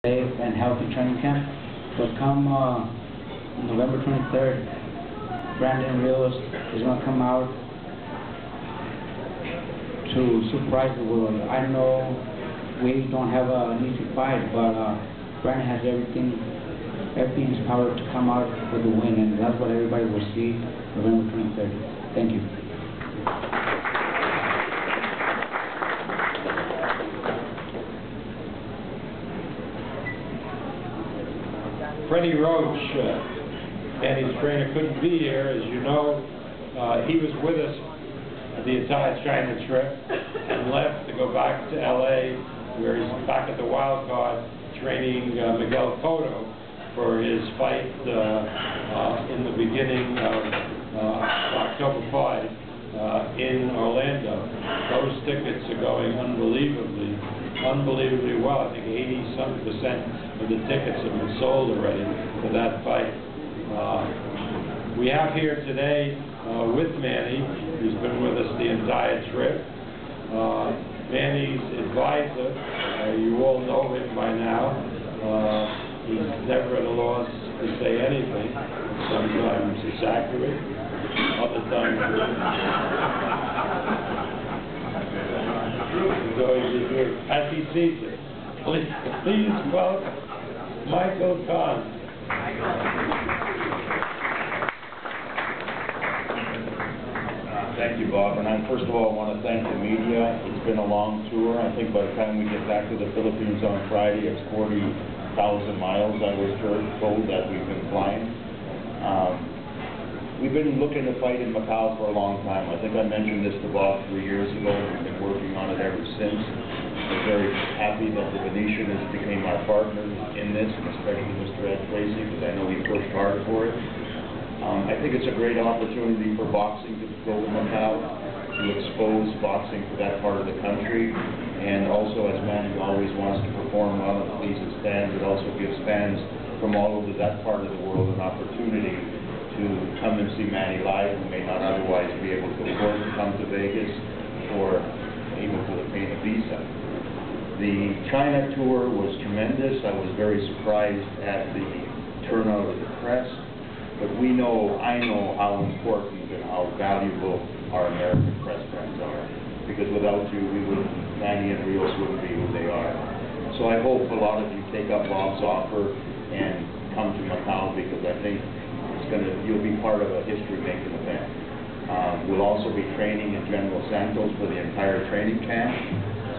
safe and healthy training camp. But come November 23rd, Brandon Rios is going to come out to surprise the world. I know we don't have an easy fight, but Brandon has everything in his power to come out with a win, and that's what everybody will see November 23rd. Thank you. Freddie Roach, Manny's trainer, couldn't be here. As you know, he was with us the entire China trip and left to go back to L.A., where he's back at the wild card training Miguel Cotto for his fight in the beginning of October 5 in Orlando. Those tickets are going unbelievably well. I think 80-some% of the tickets have been sold already for that fight. We have here today with Manny, who's been with us the entire trip. Manny's advisor, you all know him by now. He's never at a loss to say anything. Sometimes it's accurate, other times it's always the truth, as he sees it. Please welcome Michael Kahn. Thank you, Bob. And first of all, I want to thank the media. It's been a long tour. I think by the time we get back to the Philippines on Friday, it's 40,000 miles, I was told, that we've been flying. We've been looking to fight in Macau for a long time. I think I mentioned this to Bob 3 years ago. We've been working on it ever since. We're very happy that the Venetian has become our partner in this, especially Mr. Ed Tracy, because I know he pushed hard for it. I think it's a great opportunity for boxing to go to Macau, to expose boxing to that part of the country, and also, as Manny always wants to perform well and pleases fans, it also gives fans from all over that part of the world an opportunity to come and see Manny live, who may not otherwise be able to afford to come to Vegas or able to obtain a visa. The China tour was tremendous. I was very surprised at the turnout of the press. But I know how important and how valuable our American press friends are. Because without you, Manny and Rios wouldn't be who they are. So I hope a lot of you take up Bob's offer and come to Macau, because I think you'll be part of a history-making event. We'll also be training in General Santos for the entire training camp.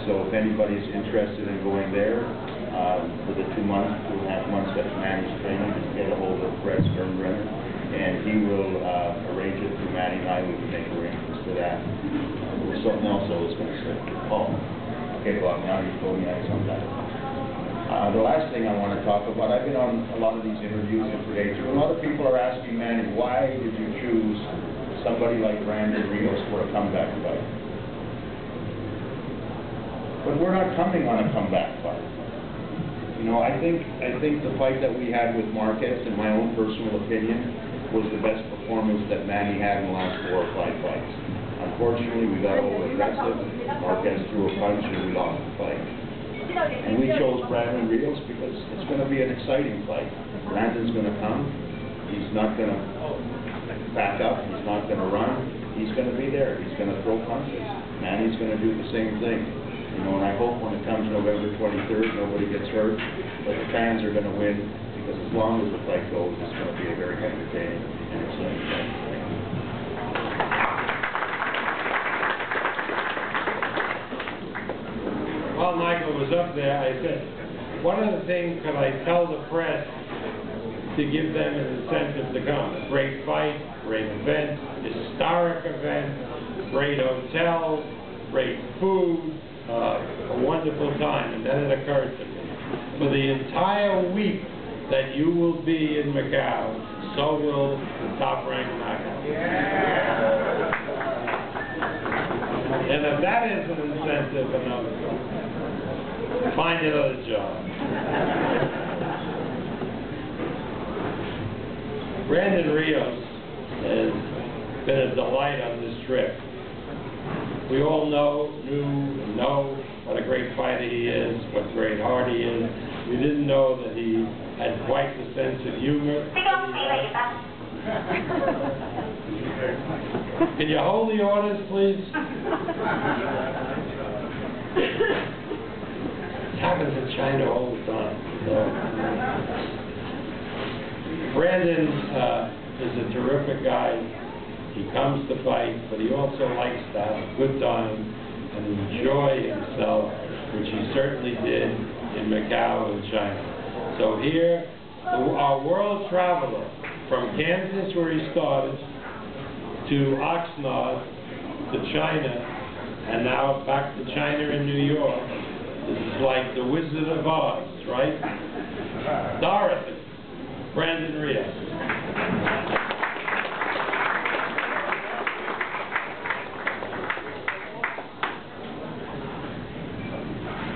So if anybody's interested in going there, for the 2.5 months that Manny's training, just get a hold of Fred Sternbrenner, and he will arrange it through Manny and I. We can make arrangements for that. There was something else I was going to say. Oh, okay, Bob, now you told me I had something. The last thing I want to talk about, I've been on a lot of these interviews in today too. A lot of people are asking Manny, why did you choose somebody like Brandon Rios for a comeback fight? But we're not coming on a comeback fight. You know, I think the fight that we had with Marquez, in my own personal opinion, was the best performance that Manny had in the last 4 or 5 fights. Unfortunately, we got over-aggressive. Marquez threw a punch and we lost the fight. And we chose Brandon Rios because it's going to be an exciting fight. Brandon's going to come. He's not going to back up. He's not going to run. He's going to be there. He's going to throw punches. Manny's going to do the same thing. You know, and I hope when it comes November 23rd, nobody gets hurt, but the fans are going to win, because as long as the fight goes, it's going to be a very entertaining and exciting fight. While Michael was up there, I said, one of the things that I tell the press to give them an incentive to come. Great fight, great event, historic event, great hotel, great food, a wonderful time. And then it occurred to me, for the entire week that you will be in Macau, so will the top-ranked knockout. Yeah. And if that is an incentive enough, find another job. Brandon Rios has been a delight on this trip. We all know what a great fighter he is, what a great heart he is, We didn't know that he had quite the sense of humor. Can you hold the orders, please? It happens in China all the time. Brandon is a terrific guy. He comes to fight, but he also likes to have a good time and enjoy himself, which he certainly did in Macau and China. So here, our world traveler from Kansas, where he started, to Oxnard, to China, and now back to China and New York. This is like the Wizard of Oz, right? Dorothy, Brandon Rios.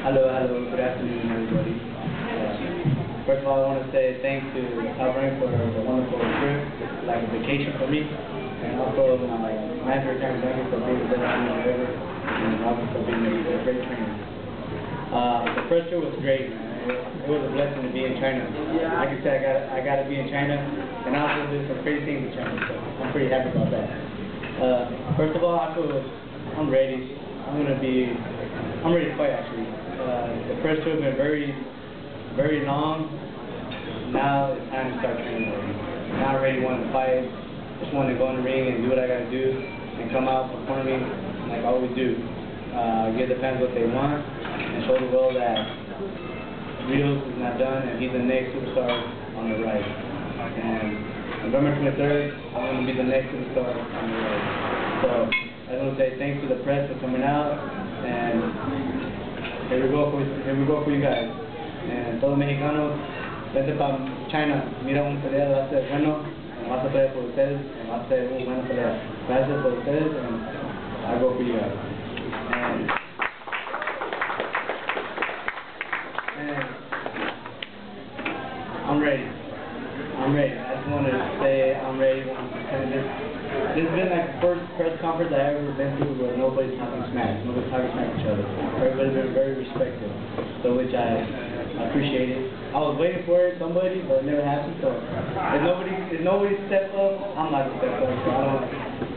Hello, good afternoon, everybody. First of all, I want to say thanks to Alvin for the wonderful trip, like a vacation for me, and also my manager, Karen Duncan, for being the best trainer ever, and Alvin for being a great trainer. The first trip was great, man. It was a blessing to be in China. Like I said, I got to be in China, and I also did some crazy things in China, so I'm pretty happy about that. First of all, I'm ready. I'm ready to fight, actually. The first two have been very, very long. Now it's time to start training already. Now I'm ready to want to fight. Just want to go in the ring and do what I got to do and come out performing like I always do. Give the fans what they want and show the world that Rios is not done and he's the next superstar on the rise. And November 23rd, I'm going to be the next superstar on the rise. So I just want to say thanks to the press for coming out, and here we go for you guys. And todos los mexicanos, vete para China, mira una pelea, va a ser bueno, vas a pelear por ustedes, va a ser una buena pelea. Gracias por ustedes, and I go for you guys. And I'm ready. I just want to say I'm ready. This has been like the first press conference I've ever been to where nobody's talking smack. Nobody's talking smack each other. Everybody's been very respectful, so which I appreciate it. I was waiting for it, somebody, but it never happened. So if nobody steps up, I'm not gonna step up. So I don't,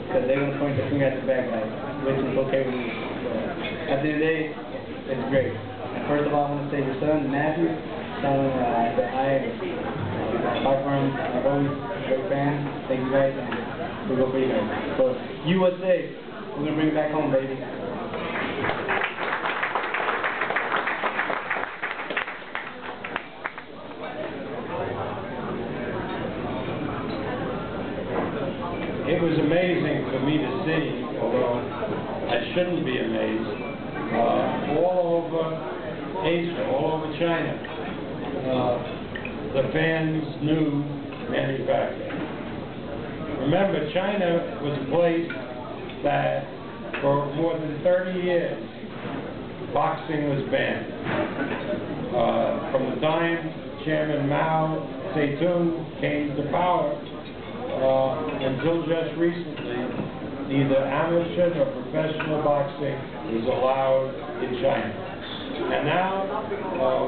because they're gonna point the finger at the bad guy, which is okay with me. So at the end of the day, it's great. And first of all, I want to say your son Matthew, tell him that I fight for him. I've always been a fan. Thank you guys. And we'll go for you guys. So, USA, we're going to bring it back home, baby. It was amazing for me to see, although I shouldn't be amazed, all over Asia, all over China, the fans knew Manny Pacquiao. Remember, China was a place that for more than 30 years, boxing was banned. From the time Chairman Mao Zedong came to power, until just recently, neither amateur nor professional boxing was allowed in China. And now,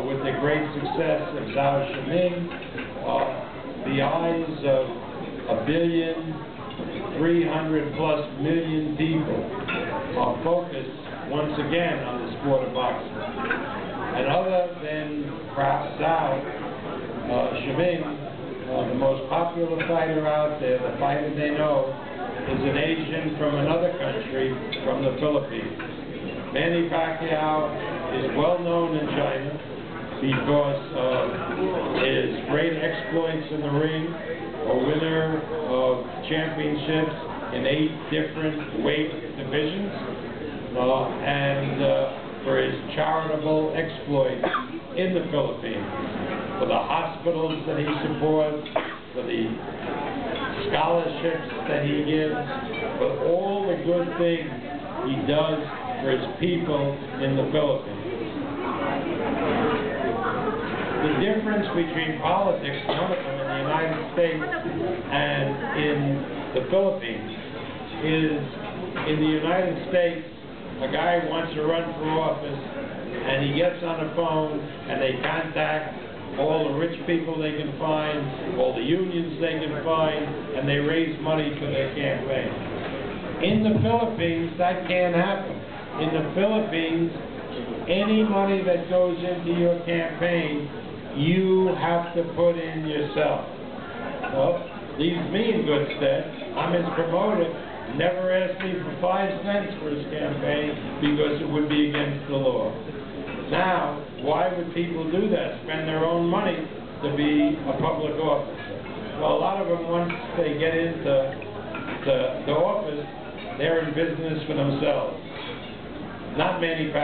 with the great success of Zhao Shiming, the eyes of 1.3 billion people are focused once again on the sport of boxing. And other than perhaps Zhao Shiming, the most popular fighter out there, the fighter they know, is an Asian from another country, from the Philippines. Manny Pacquiao is well known in China because of his great exploits in the ring, a winner of championships in 8 different weight divisions, and for his charitable exploits in the Philippines, for the hospitals that he supports, for the scholarships that he gives, for all the good things he does for his people in the Philippines. The difference between politics, one of them in the United States and in the Philippines, is in the United States, a guy wants to run for office, and he gets on the phone, and they contact all the rich people they can find, all the unions they can find, and they raise money for their campaign. In the Philippines, that can't happen. In the Philippines, any money that goes into your campaign, you have to put in yourself. Well, leaves me in good stead. I'm his promoter. Never asked me for 5 cents for his campaign because it would be against the law. Now, why would people do that? Spend their own money to be a public office? Well, a lot of them, once they get into the office, they're in business for themselves, not manufacturing.